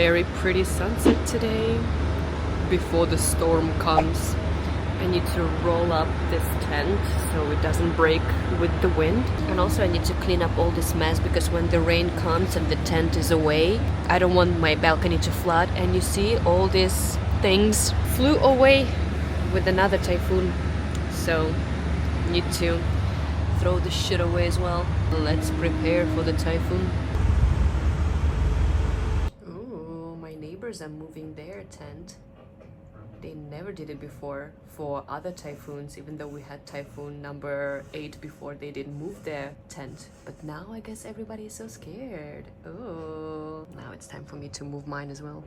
very pretty sunset today before the storm comes. I need to roll up this tent so it doesn't break with the wind. And also I need to clean up all this mess because when the rain comes and the tent is away, I don't want my balcony to flood. And you see all these things flew away with another typhoon. So need to throw the shit away as well. Let's prepare for the typhoon. Ooh, my neighbors are moving their tent. They never did it before for other typhoons, even though we had typhoon number 8 before. They didn't move their tent. But now I guess everybody is so scared. Oh, now it's time for me to move mine as well.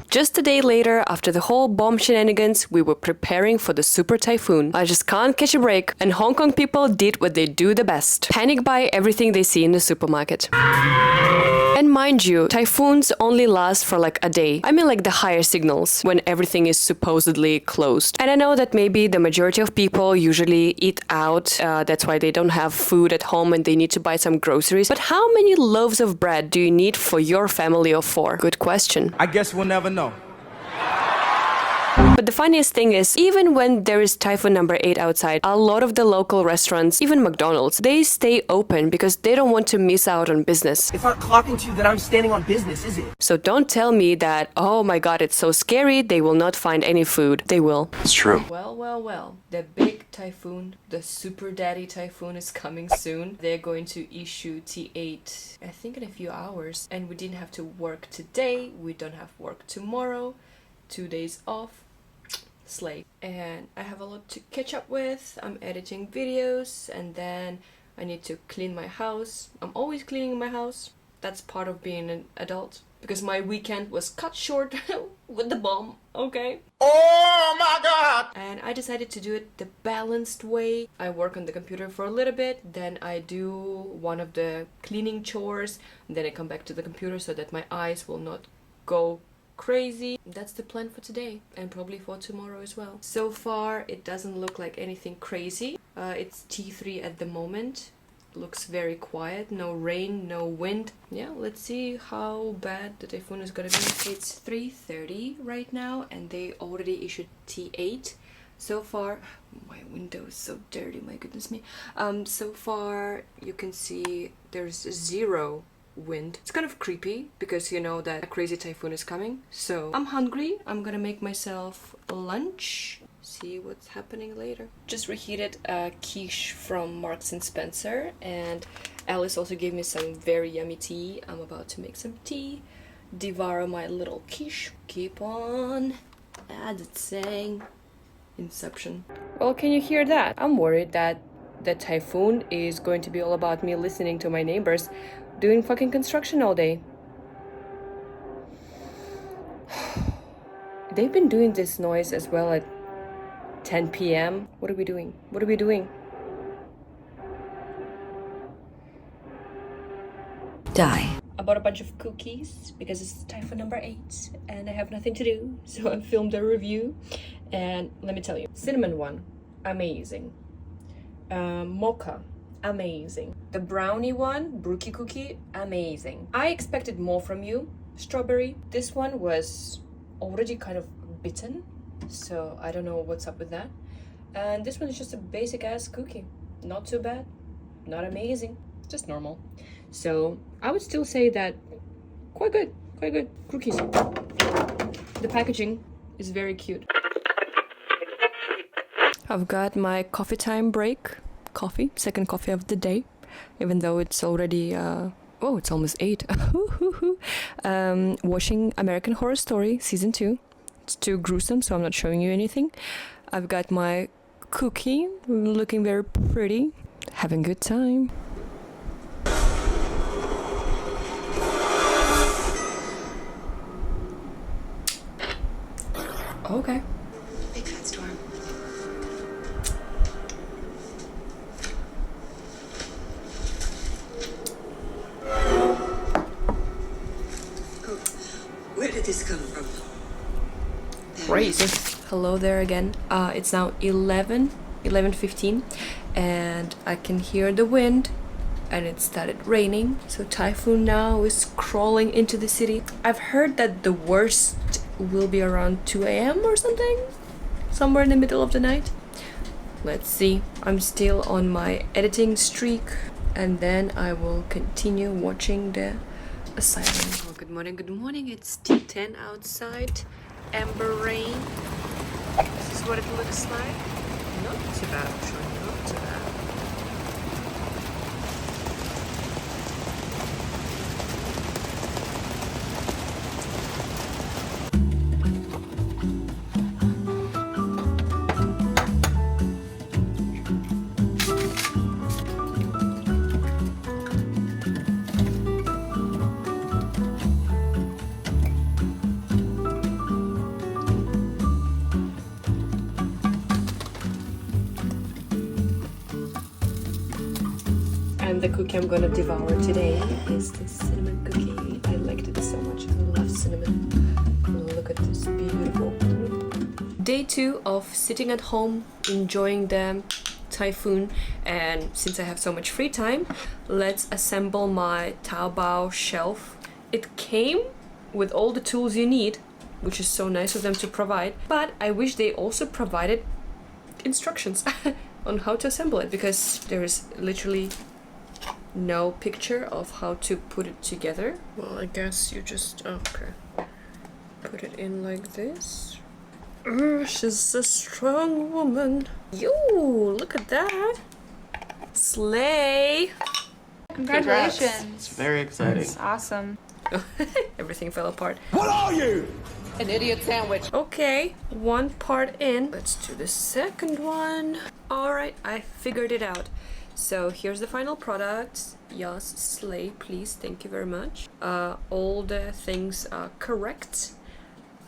Just a day later, after the whole bomb shenanigans, we were preparing for the super typhoon. I just can't catch a break, and Hong Kong people did what they do the best. Panic buy everything they see in the supermarket. And mind you, typhoons only last for like a day. I mean like the higher signals, when everything is supposedly closed. And I know that maybe the majority of people usually eat out, that's why they don't have food at home and they need to buy some groceries. But how many loaves of bread do you need for your family of 4? Good question. I guess we'll never know. But the funniest thing is, even when there is typhoon number 8 outside, a lot of the local restaurants, even McDonald's, they stay open because they don't want to miss out on business. It's not clocking to you that I'm standing on business, is it? So don't tell me that, oh my god, it's so scary, they will not find any food. They will. It's true. Well. The big typhoon, the super daddy typhoon is coming soon. They're going to issue T8, I think in a few hours. And we didn't have to work today, we don't have work tomorrow. 2 days off. Slay. And I have a lot to catch up with. I'm editing videos and then I need to clean my house. I'm always cleaning my house. That's part of being an adult because my weekend was cut short with the bomb, okay? Oh my God! And I decided to do it the balanced way. I work on the computer for a little bit, then I do one of the cleaning chores, and then I come back to the computer so that my eyes will not go crazy. That's the plan for today and probably for tomorrow as well. So far it doesn't look like anything crazy. It's T3 at the moment. Looks very quiet, no rain, no wind. Yeah, let's see how bad the typhoon is gonna be. It's 3:30 right now and they already issued T8. So far, my window is so dirty, my goodness me. So far you can see there's 0 wind. It's kind of creepy because you know that a crazy typhoon is coming. So I'm hungry. I'm gonna make myself lunch. See what's happening later. Just reheated a quiche from Marks and Spencer and Alice also gave me some very yummy tea. I'm about to make some tea, devour my little quiche. Keep on as it's saying Inception. Well, can you hear that? I'm worried that the typhoon is going to be all about me listening to my neighbors doing fucking construction all day. They've been doing this noise as well at 10 p.m. What are we doing? What are we doing? Die. I bought a bunch of cookies because it's typhoon number 8 and I have nothing to do. So I filmed a review and let me tell you. Cinnamon one, amazing. Mocha, amazing. The brownie one, brookie cookie, amazing. I expected more from you. Strawberry. This one was already kind of bitten, so I don't know what's up with that. And this one is just a basic ass cookie. Not too bad, not amazing, just normal. So I would still say that quite good cookies. The packaging is very cute. I've got my coffee time break. Second coffee of the day, even though it's already it's almost 8. Watching American Horror Story season 2. It's too gruesome, so I'm not showing you anything. I've got my cookie, looking very pretty, having a good time. Okay. Big fat storm. Where did this come from? Crazy. Hello there again. It's now 11:15, and I can hear the wind, and it started raining. So Typhoon now is crawling into the city. I've heard that the worst will be around 2 a.m. or something, somewhere in the middle of the night. Let's see. I'm still on my editing streak, and then I will continue watching the asylum. Oh, good morning, good morning. It's 10 outside. Amber rain. This is what it looks like. Not too bad, actually. Not too bad. And the cookie I'm gonna devour today is the cinnamon cookie. I liked it so much. I love cinnamon. Look at this beautiful. Day 2 of sitting at home, enjoying the Typhoon, and since I have so much free time, let's assemble my Taobao shelf. It came with all the tools you need, which is so nice of them to provide, but I wish they also provided instructions on how to assemble it, because there is literally no picture of how to put it together. Well, I guess you just okay, put it in like this. She's a strong woman. Yo, look at that. Slay. Congratulations. It's very exciting. It's awesome. Everything fell apart. What are you? An idiot sandwich. Okay, one part in. Let's do the second one. Alright, I figured it out. So here's the final product. Yes, slay, please. Thank you very much. All the things are correct,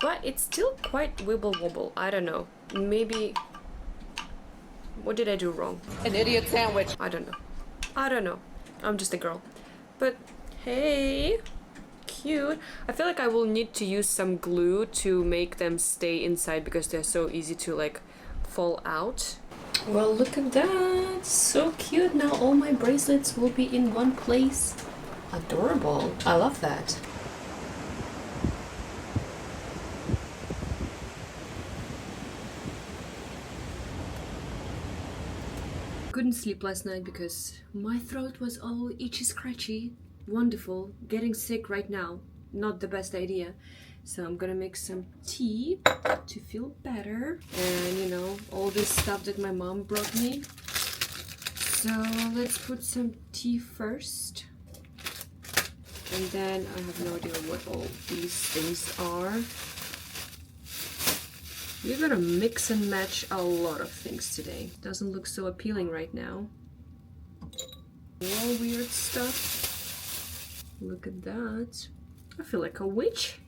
but it's still quite wibble wobble. I don't know. Maybe. What did I do wrong? An idiot sandwich. I don't know. I don't know. I'm just a girl. But hey, cute. I feel like I will need to use some glue to make them stay inside because they're so easy to like fall out. Well, look at that. So cute. Now all my bracelets will be in one place. Adorable. I love that. Couldn't sleep last night because my throat was all itchy scratchy. Wonderful. Getting sick right now. Not the best idea. So I'm gonna make some tea to feel better. And you know, all this stuff that my mom brought me. So let's put some tea first. And then I have no idea what all these things are. We're gonna mix and match a lot of things today. Doesn't look so appealing right now. More weird stuff. Look at that. I feel like a witch.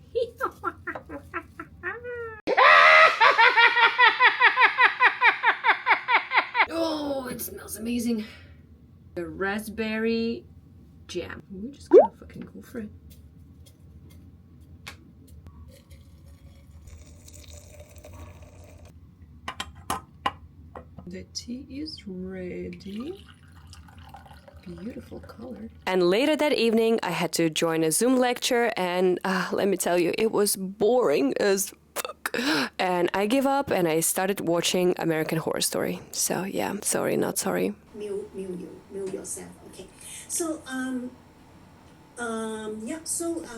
Oh, it smells amazing. The raspberry jam. We're just gonna fucking go for it. The tea is ready. Beautiful color. And later that evening, I had to join a Zoom lecture, and let me tell you, it was boring as fuck. And I gave up and I started watching American Horror Story. So yeah, sorry, not sorry. Mute yourself. Okay. So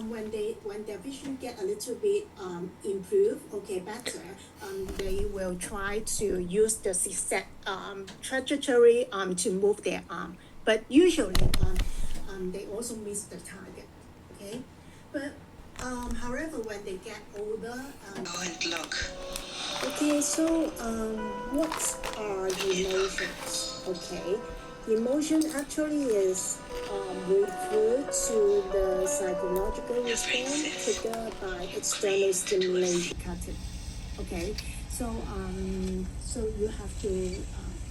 when their vision get a little bit improved, okay, better, they will try to use the zigzag trajectory to move their arm. But usually they also miss the target. Okay. But however, when they get older, Go and look. okay, so what are emotions? Okay, emotion actually is referred to the psychological response triggered by external stimulation. Okay, so so you have to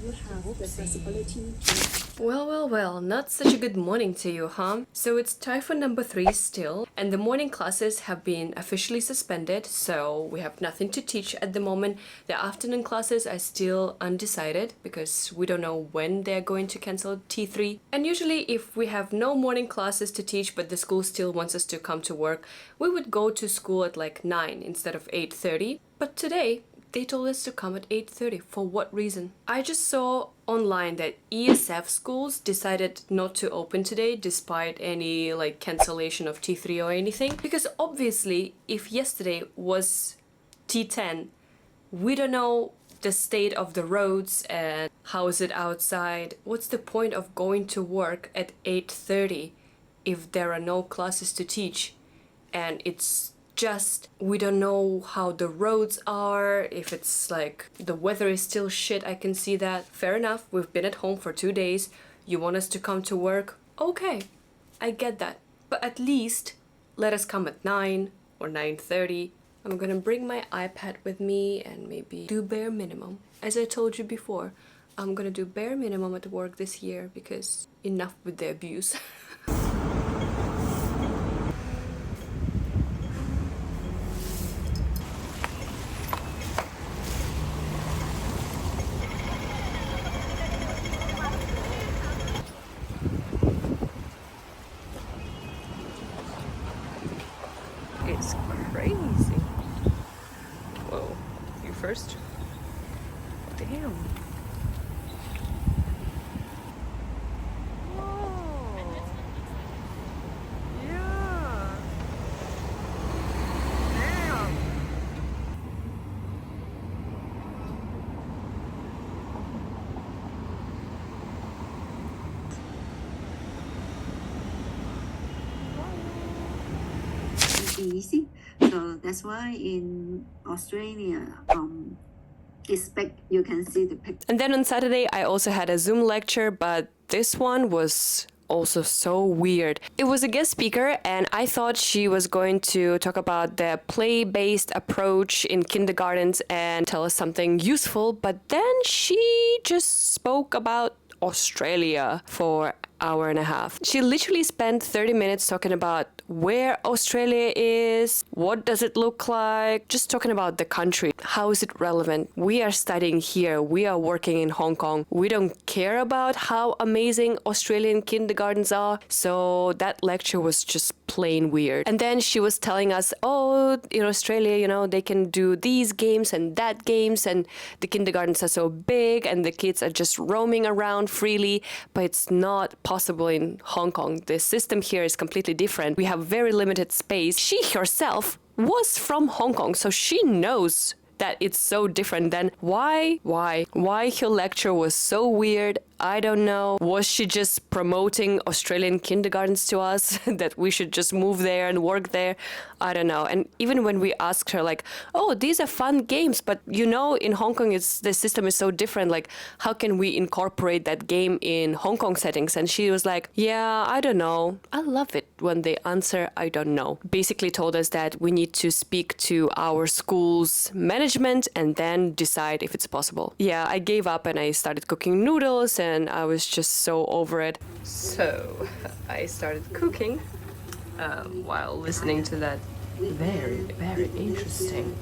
you have the flexibility to Well, not such a good morning to you, huh? So it's Typhoon number 3 still, and the morning classes have been officially suspended, so we have nothing to teach at the moment. The afternoon classes are still undecided because we don't know when they're going to cancel T3. And usually if we have no morning classes to teach but the school still wants us to come to work, we would go to school at like 9 instead of 8:30. But today, they told us to come at 8:30. For what reason? I just saw online that ESF schools decided not to open today despite any like cancellation of T3 or anything. Because obviously, if yesterday was T10, we don't know the state of the roads and how is it outside. What's the point of going to work at 8:30 if there are no classes to teach and it's just we don't know how the roads are, if it's like the weather is still shit. I can see that. Fair enough, we've been at home for 2 days, you want us to come to work, okay, I get that, but at least let us come at 9 or 9:30. I'm gonna bring my iPad with me and maybe do bare minimum. As I told you before, I'm gonna do bare minimum at work this year because enough with the abuse. It's crazy. Whoa, you first? Damn. Whoa. Yeah. Damn. Easy. So that's why in Australia, expect you can see the picture. And then on Saturday, I also had a Zoom lecture, but this one was also so weird. It was a guest speaker, and I thought she was going to talk about the play-based approach in kindergartens and tell us something useful, but then she just spoke about Australia for an hour and a half. She literally spent 30 minutes talking about where Australia is, what does it look like, just talking about the country. How is it relevant? We are studying here, we are working in Hong Kong. We don't care about how amazing Australian kindergartens are. So that lecture was just plain weird. And then she was telling us, oh, in Australia, you know, they can do these games and that games, and the kindergartens are so big and the kids are just roaming around freely, but it's not possible in Hong Kong. The system here is completely different. We have very limited space. She herself was from Hong Kong, so she knows that it's so different. Then why her lecture was so weird, I don't know. Was she just promoting Australian kindergartens to us that we should just move there and work there? I don't know. And even when we asked her like, oh, these are fun games, but you know, in Hong Kong the system is so different, like how can we incorporate that game in Hong Kong settings? And she was like, yeah, I don't know. I love it when they answer I don't know. Basically told us that we need to speak to our school's management and then decide if it's possible. Yeah, I gave up and I started cooking noodles and I was just so over it. So I started cooking while listening to that very interesting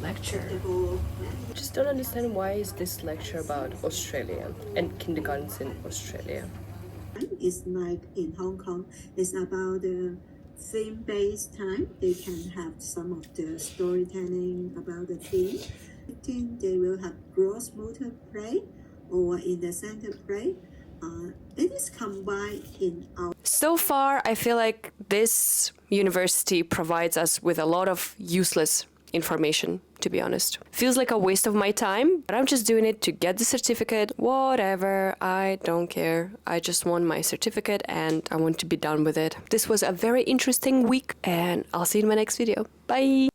lecture. I just don't understand why is this lecture about Australia and kindergartens in Australia. It's like in Hong Kong, it's about the theme-based time. They can have some of the storytelling about the theme. They will have gross motor play or in the center play. It is combined in our... So far, I feel like this university provides us with a lot of useless information, to be honest. Feels like a waste of my time, but I'm just doing it to get the certificate. Whatever, I don't care. I just want my certificate and I want to be done with it. This was a very interesting week and I'll see you in my next video. Bye!